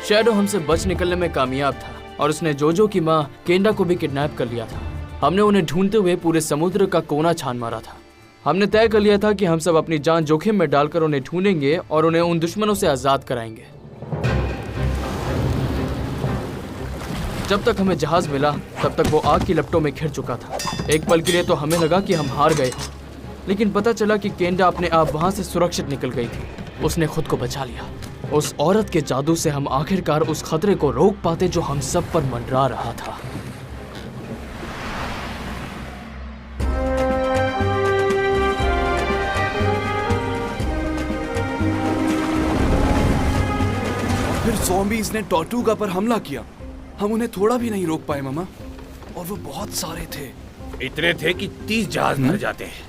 Shadow हमसे बच निकलने में कामयाब था और उसने जोजो की माँ केंडा को भी किडनैप कर लिया था। हमने उन्हें ढूंढते हुए पूरे समुद्र का कोना छान मारा था। हमने तय कर लिया था कि हम सब अपनी जान जोखिम में डालकर उन्हें ढूंढेंगे और उन्हें उन दुश्मनों से आजाद कराएंगे। जब तक हमें जहाज मिला तब तक वो आग की लपटों में घिर चुका था। एक पल के लिए तो हमें लगा कि हम हार गए, लेकिन पता चला कि केंडा अपने आप वहां से सुरक्षित निकल गई थी। उसने खुद को बचा लिया। उस औरत के जादू से हम आखिरकार उस खतरे को रोक पाते जो हम सब पर मंडरा रहा था। फिर ज़ॉम्बीज़ ने टॉर्टुगा पर हमला किया। हम उन्हें थोड़ा भी नहीं रोक पाए मामा, और वो बहुत सारे थे। इतने थे कि 30 जहाज भर जाते हैं।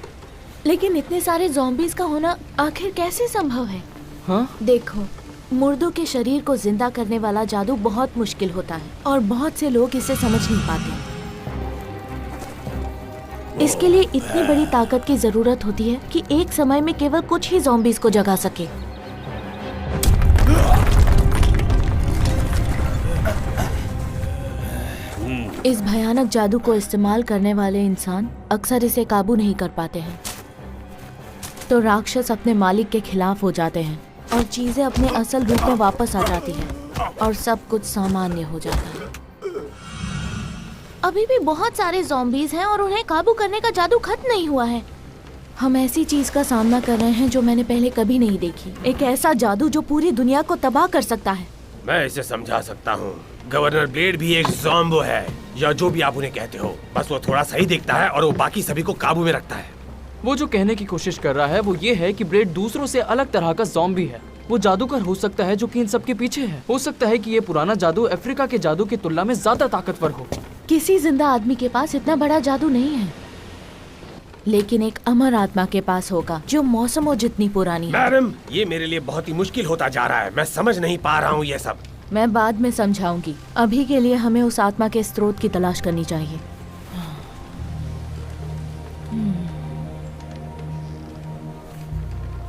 लेकिन इतने सारे ज़ॉम्बीज़ का होना आखिर कैसे संभव है? हाँ? देखो, मुर्दों के शरीर को जिंदा करने वाला जादू बहुत मुश्किल होता है और बहुत से लोग इसे समझ नहीं पाते। इसके लिए इतनी बड़ी ताकत की जरूरत होती है कि एक समय में केवल कुछ ही ज़ॉम्बीज़ को जगा सके। इस भयानक जादू को इस्तेमाल करने वाले इंसान अक्सर इसे काबू नहीं कर पाते हैं, तो राक्षस अपने मालिक के खिलाफ हो जाते हैं और चीजें अपने असल रूप में वापस आ जाती हैं और सब कुछ सामान्य हो जाता है। अभी भी बहुत सारे ज़ॉम्बीज़ हैं और उन्हें काबू करने का जादू खत्म नहीं हुआ है। हम ऐसी चीज का सामना कर रहे हैं जो मैंने पहले कभी नहीं देखी। एक ऐसा जादू जो पूरी दुनिया को तबाह कर सकता है। मैं इसे समझा सकता हूँ। गवर्नर ब्लेड भी एक ज़ॉम्बो है, या जो भी आप उन्हें कहते हो। बस वो थोड़ा सही दिखता है और वो बाकी सभी को काबू में रखता है। वो जो कहने की कोशिश कर रहा है वो ये है कि ब्लेड दूसरों से अलग तरह का ज़ॉम्बी है। वो जादूगर हो सकता है जो कि इन सब के पीछे है। हो सकता है कि ये पुराना जादू अफ्रीका के जादू की तुलना में ज्यादा ताकतवर हो। किसी जिंदा आदमी के पास इतना बड़ा जादू नहीं है, लेकिन एक अमर आत्मा के पास होगा जो मौसमों जितनी पुरानी है। मैडम, ये मेरे लिए बहुत ही मुश्किल होता जा रहा है। मैं समझ नहीं पा रहा हूँ ये सब। मैं बाद में समझाऊंगी। अभी के लिए हमें उस आत्मा के स्रोत की तलाश करनी चाहिए।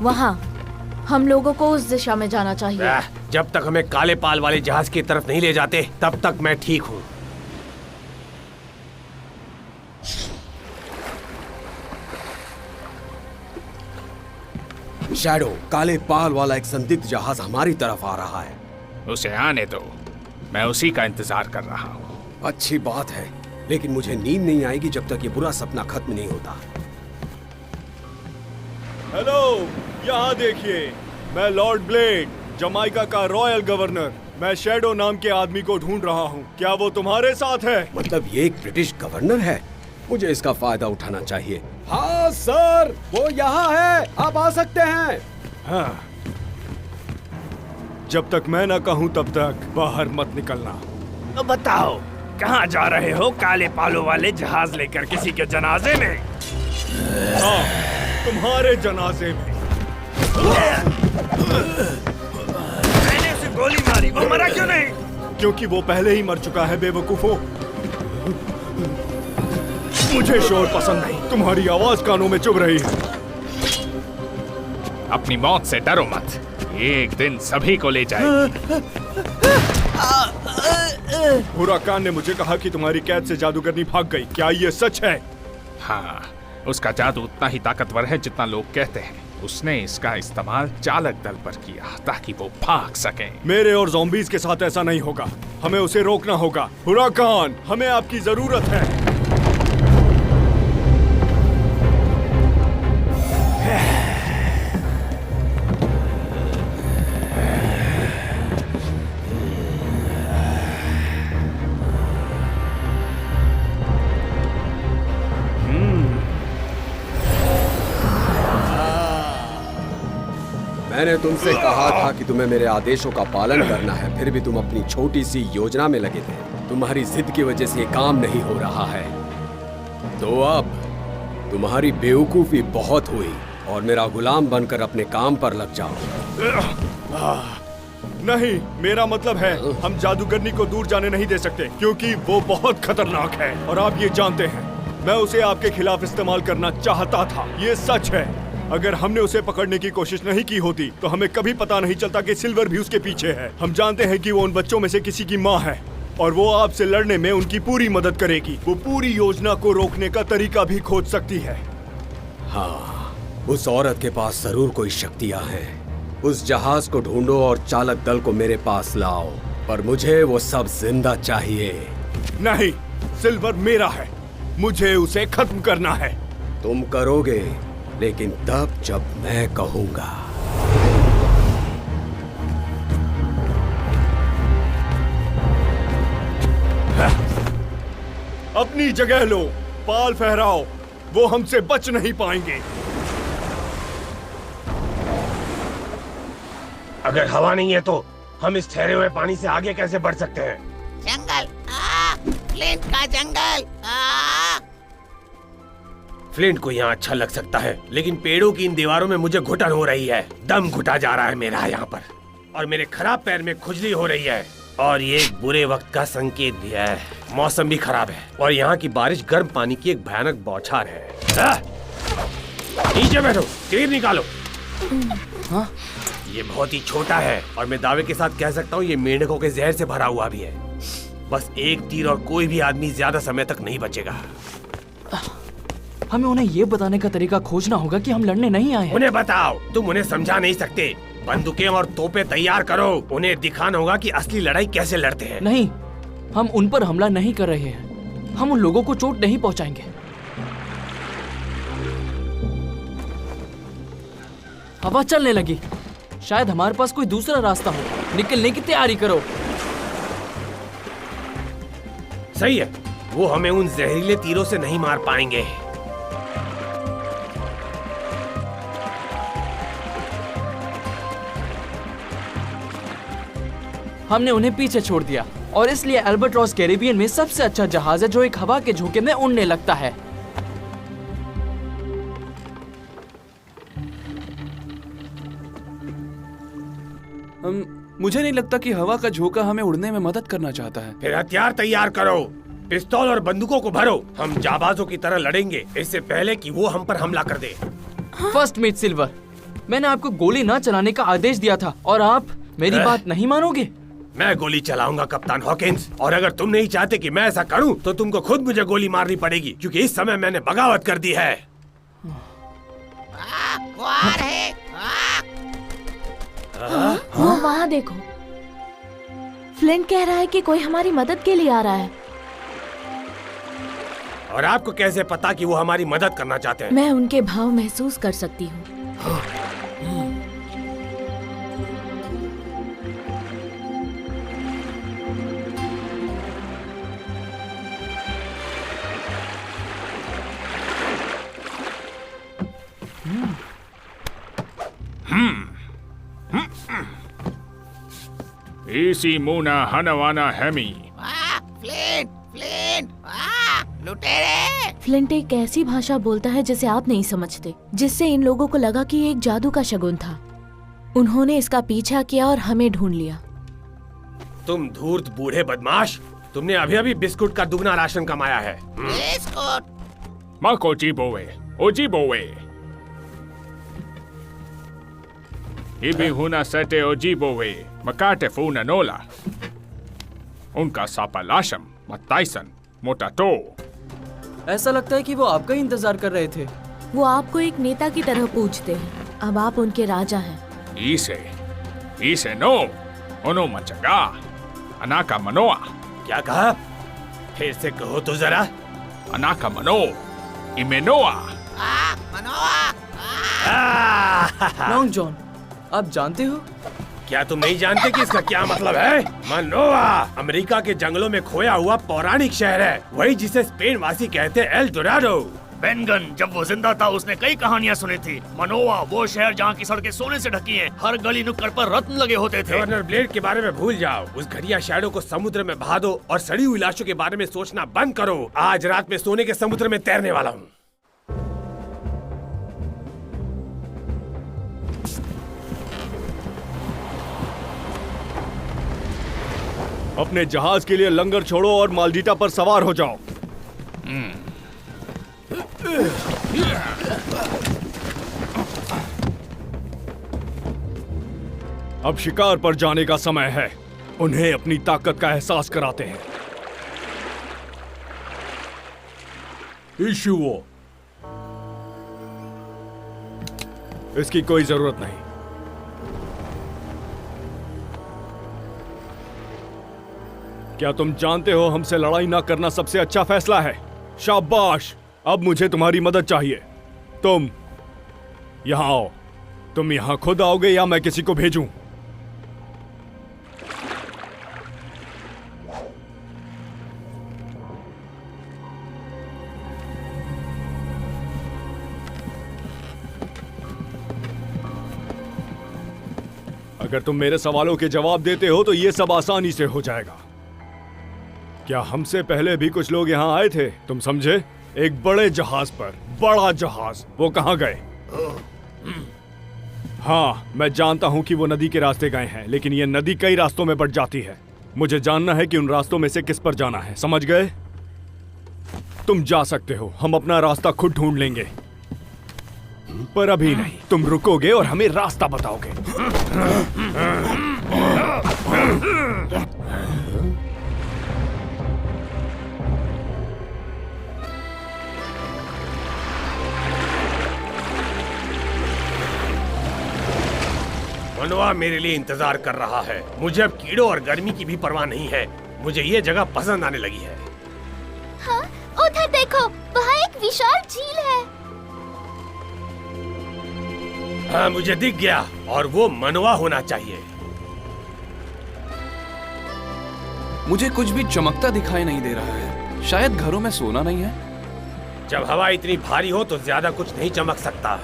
वहाँ हम लोगों को उस दिशा में जाना चाहिए। जब तक हमें काले पाल वाले जहाज की तरफ नहीं ले जाते तब तक मैं ठीक हूँ। शैडो, काले पाल वाला एक संदिग्ध जहाज हमारी तरफ आ रहा है। उसे आने दो, मैं उसी का इंतजार कर रहा हूँ। अच्छी बात है, लेकिन मुझे नींद नहीं आएगी जब तक ये बुरा सपना खत्म नहीं होता। हेलो, यहाँ देखिए, मैं लॉर्ड ब्लेड, जमाइका का रॉयल गवर्नर। मैं शैडो नाम के आदमी को ढूंढ रहा हूँ। क्या वो तुम्हारे साथ है? मतलब ये एक ब्रिटिश गवर्नर है? मुझे इसका फायदा उठाना चाहिए। हाँ सर, वो यहाँ है, आप आ सकते हैं। हाँ, जब तक मैं न कहूँ तब तक बाहर मत निकलना। तो बताओ, कहाँ जा रहे हो काले पालों वाले जहाज लेकर? किसी के जनाजे में? हाँ, तुम्हारे जनाजे में। मैंने उसे गोली मारी, वो मरा क्यों नहीं? क्योंकि वो पहले ही मर चुका है, बेवकूफों। मुझे शोर पसंद नहीं, तुम्हारी आवाज कानों में चुभ रही है। अपनी मौत से डरो मत, एक दिन सभी को ले जाएगी। हुराकान ने मुझे कहा कि तुम्हारी कैद से जादूगरनी भाग गई। क्या ये सच है? हाँ, उसका जादू उतना ही ताकतवर है जितना लोग कहते हैं। उसने इसका इस्तेमाल चालक दल पर किया ताकि वो भाग सके। मेरे और ज़ॉम्बीज़ के साथ ऐसा नहीं होगा। हमें उसे रोकना होगा। हुराकान, हमें आपकी जरूरत है। मैंने तुमसे कहा था कि तुम्हें मेरे आदेशों का पालन करना है, फिर भी तुम अपनी छोटी सी योजना में लगे थे। तुम्हारी जिद की वजह से ये काम नहीं हो रहा है। तो अब तुम्हारी बेवकूफी बहुत हुई और मेरा गुलाम बनकर अपने काम पर लग जाओ। नहीं, मेरा मतलब है हम जादूगरनी को दूर जाने नहीं दे सकते, क्योंकि वो बहुत खतरनाक है और आप ये जानते हैं। मैं उसे आपके खिलाफ इस्तेमाल करना चाहता था, ये सच है। अगर हमने उसे पकड़ने की कोशिश नहीं की होती तो हमें कभी पता नहीं चलता कि सिल्वर भी उसके पीछे है। हम जानते हैं कि वो उन बच्चों में से किसी की माँ है और वो आपसे लड़ने में उनकी पूरी मदद करेगी। वो पूरी योजना को रोकने का तरीका भी खोज सकती है। हाँ, उस औरत के पास जरूर कोई शक्तियां हैं। उस जहाज को ढूंढो और चालक दल को मेरे पास लाओ, पर मुझे वो सब जिंदा चाहिए। नहीं, सिल्वर मेरा है, मुझे उसे खत्म करना है। तुम करोगे, लेकिन तब जब मैं कहूंगा। अपनी जगह लो, पाल फहराओ, वो हमसे बच नहीं पाएंगे। अगर हवा नहीं है तो हम इस ठहरे हुए पानी से आगे कैसे बढ़ सकते हैं? जंगल, फ्लिंट का जंगल। फ्लिंट को यहाँ अच्छा लग सकता है, लेकिन पेड़ों की इन दीवारों में मुझे घुटन हो रही है। दम घुटा जा रहा है मेरा यहाँ पर, और मेरे खराब पैर में खुजली हो रही है। और ये एक बुरे वक्त का संकेत भी है। मौसम भी खराब है और यहाँ की बारिश गर्म पानी की एक भयानक बौछार है। नीचे बैठो, तीर निकालो। हाँ? ये बहुत ही छोटा है और मैं दावे के साथ कह सकता हूँ ये मेंढकों के जहर से भरा हुआ भी है। बस एक तीर और कोई भी आदमी ज्यादा समय तक नहीं बचेगा। हमें उन्हें ये बताने का तरीका खोजना होगा कि हम लड़ने नहीं आए हैं। उन्हें बताओ, तुम उन्हें समझा नहीं सकते। बंदूकें और तोपें तैयार करो। उन्हें दिखाना होगा कि असली लड़ाई कैसे लड़ते हैं। नहीं, हम उन पर हमला नहीं कर रहे हैं। हम उन लोगों को चोट नहीं पहुंचाएंगे। हवा चलने लगी, शायद हमारे पास कोई दूसरा रास्ता हो। निकलने की तैयारी करो। सही है, वो हमें उन जहरीले तीरों से नहीं मार पाएंगे। हमने उन्हें पीछे छोड़ दिया और इसलिए अल्बाट्रॉस कैरिबियन में सबसे अच्छा जहाज है जो एक हवा के झोंके में उड़ने लगता है। मुझे नहीं लगता कि हवा का झोंका हमें उड़ने में मदद करना चाहता है। फिर हथियार तैयार करो, पिस्तौल और बंदूकों को भरो। हम जाबाजों की तरह लड़ेंगे इससे पहले कि वो हम पर हमला कर दे। फर्स्ट मीट सिल्वर, मैंने आपको गोली ना चलाने का आदेश दिया था और आप मेरी बात नहीं मानोगे। मैं गोली चलाऊंगा कप्तान हॉकिंस, और अगर तुम नहीं चाहते कि मैं ऐसा करूं तो तुमको खुद मुझे गोली मारनी पड़ेगी, क्योंकि इस समय मैंने बगावत कर दी है। वो आ रहे। वो वहाँ देखो, फ्लिंट कह रहा है कि कोई हमारी मदद के लिए आ रहा है। और आपको कैसे पता कि वो हमारी मदद करना चाहते हैं? मैं उनके भाव महसूस कर सकती हूँ। Isi Muna Hanawana Hemi. Flint, flint, लुटेरे। फ्लिंट एक ऐसी भाषा बोलता है जिसे आप नहीं समझते, जिससे इन लोगों को लगा कि ये एक जादू का शगुन था। उन्होंने इसका पीछा किया और हमें ढूंढ लिया। तुम धूर्त बूढ़े बदमाश, तुमने अभी अभी बिस्कुट का दुगना राशन कमाया है। Biscuit. Mako Jibowe. Ojibowe. Ibi Huna Sete Ojibowe. Makate Funa Nola. उनका सापालाशम, मत्ताइसन, मोटाटो। ऐसा लगता है कि वो आपका ही इंतजार कर रहे थे। वो आपको एक नेता की तरह पूछते हैं। अब आप उनके राजा हैं। इसे नो, ओनो मचगा, अनाका मनोआ। क्या कहा? फिर से कहो तो जरा। अनाका मनो, इमेनोआ। मनोआ। लॉन्ग जॉन, आप जानते हो? क्या तुम नहीं जानते कि इसका क्या मतलब है? मनोआ अमेरिका के जंगलों में खोया हुआ पौराणिक शहर है, वही जिसे स्पेन वासी कहते हैं एल डोराडो। बेनगन जब वो जिंदा था उसने कई कहानियां सुनी थी। मनोआ वो शहर जहाँ की सड़कें सोने से ढकी हैं, हर गली नुक्कड़ पर रत्न लगे होते थे। गवर्नर ब्लेड के बारे में भूल जाओ, उस घटिया शैडो को समुद्र में बहा दो और सड़ी हुई लाशों के बारे में सोचना बंद करो। आज रात में सोने के समुद्र में तैरने वाला हूँ। अपने जहाज के लिए लंगर छोड़ो और मालडीटा पर सवार हो जाओ। अब शिकार पर जाने का समय है। उन्हें अपनी ताकत का एहसास कराते हैं। इशुओ, इसकी कोई जरूरत नहीं। क्या तुम जानते हो हमसे लड़ाई ना करना सबसे अच्छा फैसला है? शाबाश, अब मुझे तुम्हारी मदद चाहिए। तुम यहां आओ। तुम यहां खुद आओगे या मैं किसी को भेजूं? अगर तुम मेरे सवालों के जवाब देते हो तो ये सब आसानी से हो जाएगा। क्या हमसे पहले भी कुछ लोग यहाँ आए थे? तुम समझे? एक बड़े जहाज पर, बड़ा जहाज, वो कहाँ गए? हाँ, मैं जानता हूँ कि वो नदी के रास्ते गए हैं, लेकिन ये नदी कई रास्तों में बट जाती है। मुझे जानना है कि उन रास्तों में से किस पर जाना है। समझ गए? तुम जा सकते हो, हम अपना रास्ता खुद ढूंढ लेंगे। पर अभी नहीं, तुम रुकोगे और हमें रास्ता बताओगे। मनवा मेरे लिए इंतजार कर रहा है। मुझे अब कीड़ों और गर्मी की भी परवाह नहीं है। मुझे ये जगह पसंद आने लगी है। हाँ, उधर देखो, वहाँ एक विशाल झील है। हाँ, मुझे दिख गया, और वो मनवा होना चाहिए। मुझे कुछ भी चमकता दिखाई नहीं दे रहा है। शायद घरों में सोना नहीं है। जब हवा इतनी भारी हो तो ज्यादा कुछ नहीं चमक सकता।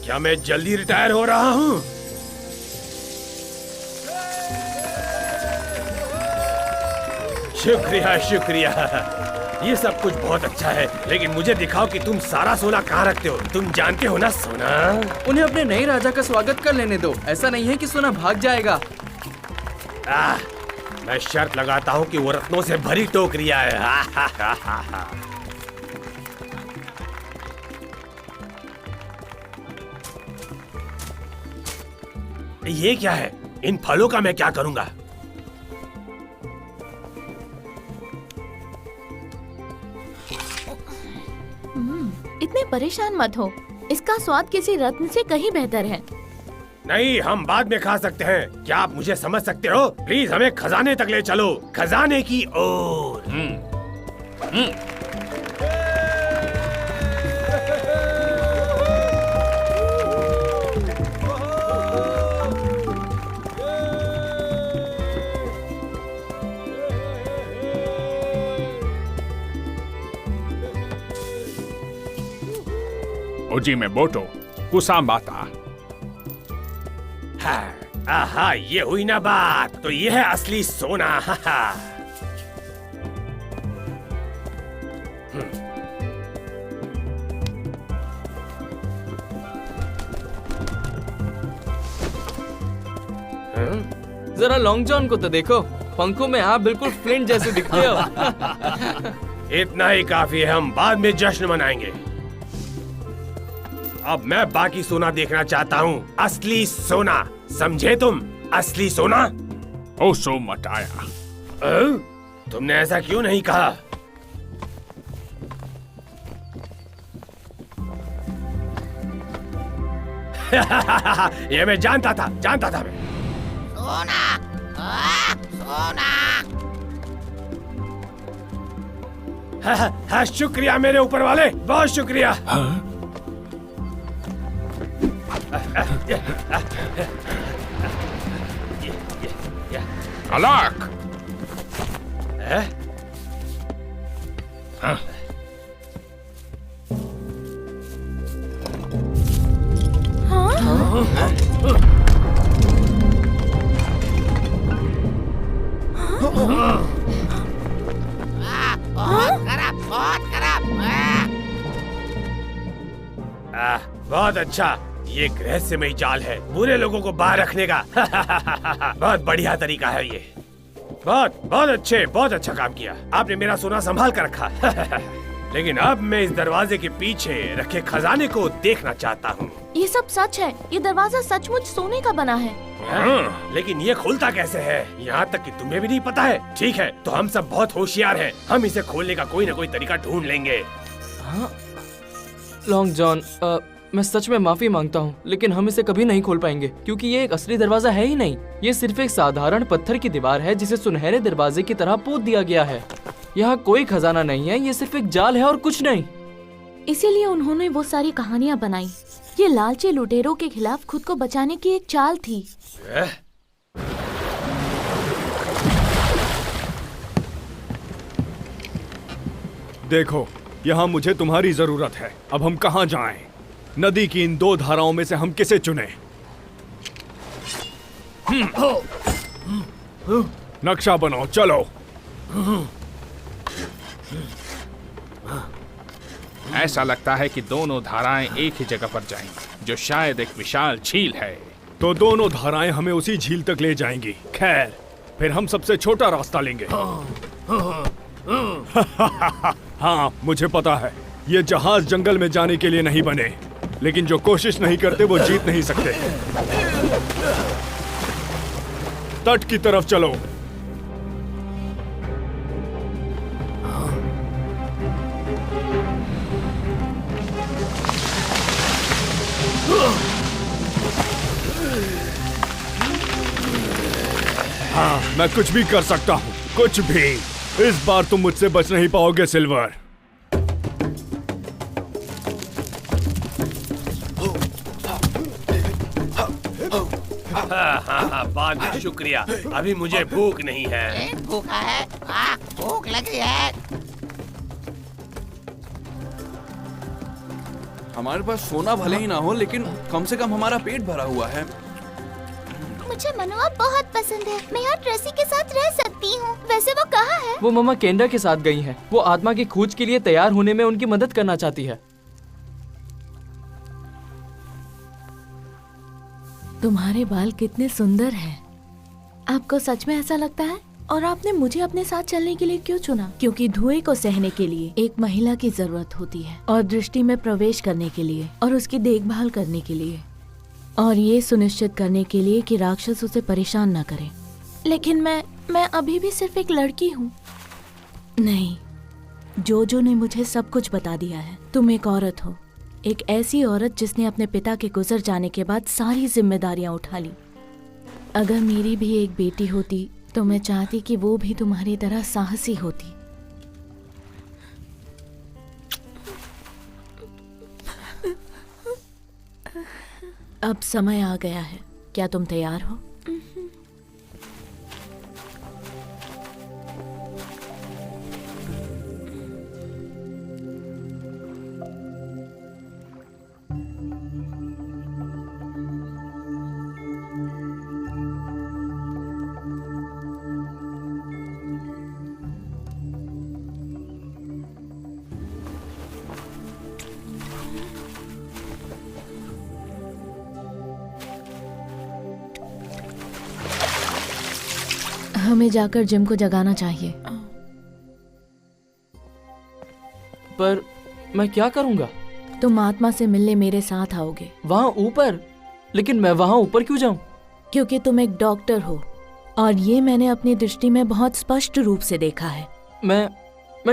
क्या मैं जल्दी रिटायर हो रहा हूँ? शुक्रिया शुक्रिया। ये सब कुछ बहुत अच्छा है, लेकिन मुझे दिखाओ कि तुम सारा सोना कहाँ रखते हो। तुम जानते हो ना सोना। उन्हें अपने नए राजा का स्वागत कर लेने दो। ऐसा नहीं है कि सोना भाग जाएगा। मैं शर्त लगाता हूँ कि वो रत्नों से भरी टोकरियां है। ये क्या है? इन फलों का मैं क्या करूंगा? इतने परेशान मत हो। इसका स्वाद किसी रत्न से कहीं बेहतर है। नहीं, हम बाद में खा सकते हैं। क्या आप मुझे समझ सकते हो? प्लीज हमें खजाने तक ले चलो, खजाने की ओर। ओजी में बोटो कुसामाता। आहा, ये हुई ना बात। तो ये है असली सोना। जरा लॉन्ग जॉन को तो देखो, पंखों में आप बिल्कुल फ्लिंट जैसे दिखते हो। इतना ही काफी है, हम बाद में जश्न मनाएंगे। अब मैं बाकी सोना देखना चाहता हूँ। असली सोना, समझे तुम? असली सोना। ओ सो मत आया। तुमने ऐसा क्यों नहीं कहा? ये मैं जानता था मैं। सोना, सोना। हाँ, शुक्रिया मेरे ऊपर वाले, बहुत शुक्रिया। अलाक। बहुत खराब, बहुत खराब। बहुत अच्छा, ये एक रहस्यमय जाल है बुरे लोगों को बाहर रखने का। बहुत बढ़िया तरीका है ये। बहुत अच्छा काम किया आपने, मेरा सोना संभाल कर रखा। लेकिन अब मैं इस दरवाजे के पीछे रखे खजाने को देखना चाहता हूँ। ये सब सच है, ये दरवाजा सचमुच सोने का बना है। लेकिन ये खुलता कैसे है, यहाँ तक कि तुम्हें भी नहीं पता है। ठीक है, तो हम सब बहुत होशियार हैं, हम इसे खोलने का कोई न कोई तरीका ढूंढ लेंगे। हाँ लॉन्ग जॉन, मैं सच में माफी मांगता हूँ, लेकिन हम इसे कभी नहीं खोल पाएंगे क्योंकि ये एक असली दरवाजा है ही नहीं। ये सिर्फ एक साधारण पत्थर की दीवार है जिसे सुनहरे दरवाजे की तरह पोत दिया गया है। यहाँ कोई खजाना नहीं है, ये सिर्फ एक जाल है और कुछ नहीं। इसीलिए उन्होंने वो सारी कहानियाँ बनाई। ये लालची लुटेरों के खिलाफ खुद को बचाने की एक चाल थी। देखो, यहाँ मुझे तुम्हारी जरूरत है। अब हम कहाँ जाएं? नदी की इन दो धाराओं में से हम किसे चुनें? नक्शा बनाओ, चलो। ऐसा लगता है कि दोनों धाराएं एक ही जगह पर जाएंगी, जो शायद एक विशाल झील है। तो दोनों धाराएं हमें उसी झील तक ले जाएंगी। खैर, फिर हम सबसे छोटा रास्ता लेंगे। हाँ, मुझे पता है, ये जहाज जंगल में जाने के लिए नहीं बने, लेकिन जो कोशिश नहीं करते वो जीत नहीं सकते। तट की तरफ चलो। हाँ, मैं कुछ भी कर सकता हूँ, कुछ भी। इस बार तुम मुझसे बच नहीं पाओगे सिल्वर। बहुत शुक्रिया, अभी मुझे भूख नहीं है। पेट भूखा है? हाँ, भूख लगी है। हमारे पास सोना भले ही ना हो, लेकिन कम से कम हमारा पेट भरा हुआ है। मुझे मनोआ बहुत पसंद है। मैं यहाँ ट्रेसी के साथ रह सकती हूँ। वैसे वो कहाँ है? वो मम्मा केंडा के साथ गई हैं। वो आत्मा की खोज के लिए तैयार होने में उनकी मदद करना चाहती है। तुम्हारे बाल कितने सुंदर हैं। आपको सच में ऐसा लगता है? और आपने मुझे अपने साथ चलने के लिए क्यों चुना? क्योंकि धुएं को सहने के लिए एक महिला की जरूरत होती है, और दृष्टि में प्रवेश करने के लिए, और उसकी देखभाल करने के लिए, और ये सुनिश्चित करने के लिए कि राक्षस उसे परेशान न करे। लेकिन मैं अभी भी सिर्फ एक लड़की हूँ। नहीं, जोजो ने मुझे सब कुछ बता दिया है। तुम एक औरत हो, एक ऐसी औरत जिसने अपने पिता के गुजर जाने के बाद सारी जिम्मेदारियां उठा ली। अगर मेरी भी एक बेटी होती तो मैं चाहती कि वो भी तुम्हारी तरह साहसी होती। अब समय आ गया है। क्या तुम तैयार हो? हमें जाकर जिम को जगाना चाहिए। पर मैं क्या करूंगा? तुम आत्मा से मिलने मेरे साथ आओगे। वहाँ ऊपर? लेकिन मैं वहाँ ऊपर क्यों जाऊँ? क्योंकि तुम एक डॉक्टर हो, और ये मैंने अपनी दृष्टि में बहुत स्पष्ट रूप से देखा है। मैं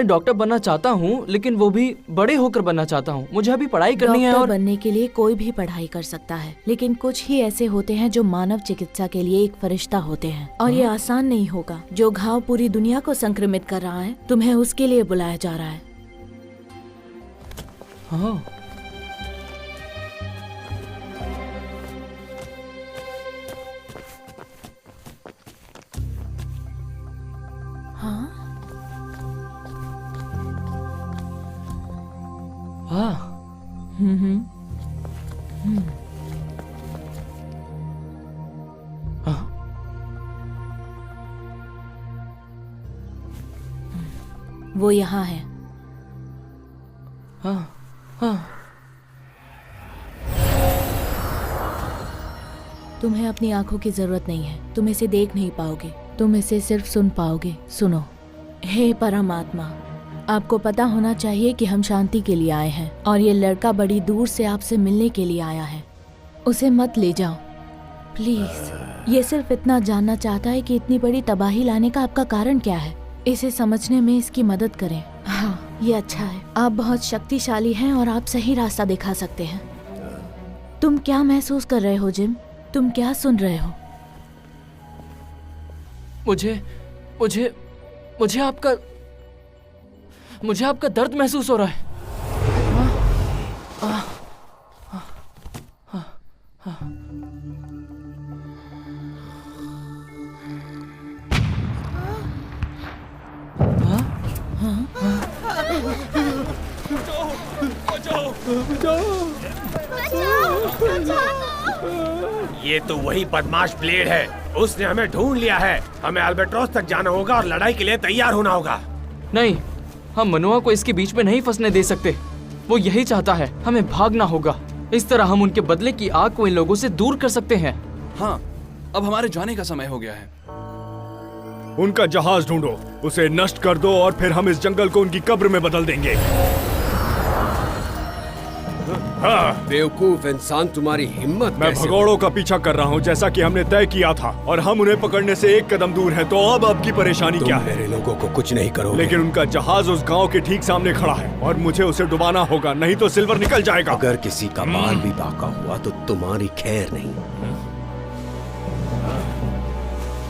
डॉक्टर बनना चाहता हूँ, लेकिन वो भी बड़े होकर बनना चाहता हूँ। मुझे अभी पढ़ाई करनी है। डॉक्टर और बनने के लिए कोई भी पढ़ाई कर सकता है, लेकिन कुछ ही ऐसे होते हैं जो मानव चिकित्सा के लिए एक फरिश्ता होते हैं, और ये आसान नहीं होगा। जो घाव पूरी दुनिया को संक्रमित कर रहा है, तुम्हें उसके लिए बुलाया जा रहा है। हाँ। हाँ? हाँ। हाँ। वो यहाँ है। हाँ। हाँ। तुम्हें अपनी आंखों की जरूरत नहीं है, तुम इसे देख नहीं पाओगे, तुम इसे सिर्फ सुन पाओगे। सुनो। हे परमात्मा, आपको पता होना चाहिए कि हम शांति के लिए आए हैं और ये लड़का बड़ी दूर से आपसे मिलने के लिए आया है। उसे मत ले जाओ प्लीज। ये सिर्फ इतना जानना चाहता है कि इतनी बड़ी तबाही लाने का आपका कारण क्या है। इसे समझने में इसकी मदद करें। हाँ, ये अच्छा है। आप बहुत शक्तिशाली हैं और आप सही रास्ता दिखा सकते हैं। तुम क्या महसूस कर रहे हो जिम? तुम क्या सुन रहे हो? मुझे आपका दर्द महसूस हो रहा है। ये तो वही बदमाश ब्लेड है। उसने हमें ढूंढ लिया है। हमें अल्बाट्रॉस तक जाना होगा और लड़ाई के लिए तैयार होना होगा। नहीं, हम मनोआ को इसके बीच में नहीं फंसने दे सकते। वो यही चाहता है, हमें भागना होगा। इस तरह हम उनके बदले की आग को इन लोगों से दूर कर सकते हैं। हाँ, अब हमारे जाने का समय हो गया है। उनका जहाज ढूंढो, उसे नष्ट कर दो और फिर हम इस जंगल को उनकी कब्र में बदल देंगे। हाँ। बेवकूफ इंसान, तुम्हारी हिम्मत मैं कैसे भगोड़ों का पीछा कर रहा हूँ जैसा कि हमने तय किया था, और हम उन्हें पकड़ने से एक कदम दूर हैं। तो अब आपकी परेशानी क्या है? मेरे लोगों को कुछ नहीं करोगे। लेकिन उनका जहाज उस गांव के ठीक सामने खड़ा है और मुझे उसे डुबाना होगा, नहीं तो सिल्वर निकल जाएगा। अगर किसी का बाल भी बाका हुआ तो तुम्हारी खैर नहीं।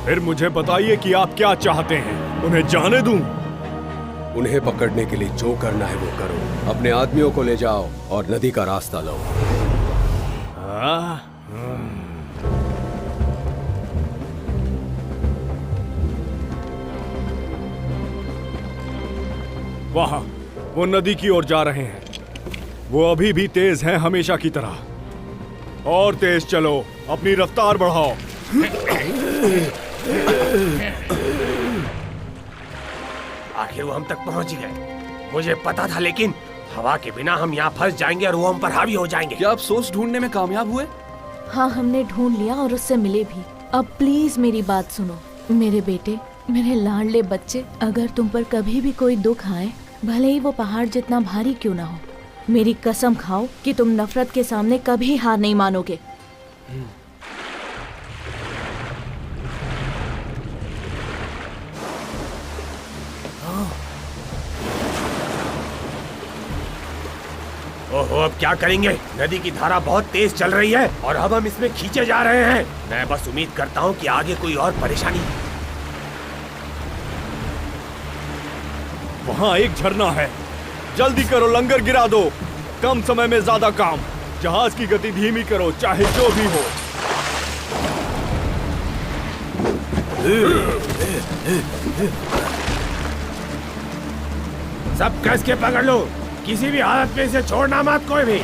फिर मुझे बताइए कि आप क्या चाहते हैं? उन्हें जाने दूं? उन्हें पकड़ने के लिए जो करना है वो करो। अपने आदमियों को ले जाओ और नदी का रास्ता लो। वहाँ वो नदी की ओर जा रहे हैं। वो अभी भी तेज हैं, हमेशा की तरह। और तेज चलो, अपनी रफ्तार बढ़ाओ। आखिर वो हम तक पहुंच गए। मुझे पता था, लेकिन हवा के बिना हम यहाँ फंस जाएंगे और वो हम पर हावी हो जाएंगे। क्या आप सोर्स ढूंढने में कामयाब हुए? हाँ, हमने ढूंढ लिया और उससे मिले भी। अब प्लीज मेरी बात सुनो। मेरे बेटे, मेरे लाडले बच्चे, अगर तुम पर कभी भी कोई दुख आए, भले ही वो पहाड़ जितना भारी क्यों ना हो, मेरी कसम खाओ कि तुम नफरत के सामने कभी हार नहीं मानोगे। ओहो, अब क्या करेंगे? नदी की धारा बहुत तेज चल रही है और अब हम इसमें खींचे जा रहे हैं। मैं बस उम्मीद करता हूँ कि आगे कोई और परेशानी। वहाँ एक झरना है, जल्दी करो, लंगर गिरा दो। कम समय में ज्यादा काम। जहाज की गति धीमी करो, चाहे जो भी हो। सब कस के पकड़ लो, किसी भी हालत में इसे छोड़ना मत कोई भी।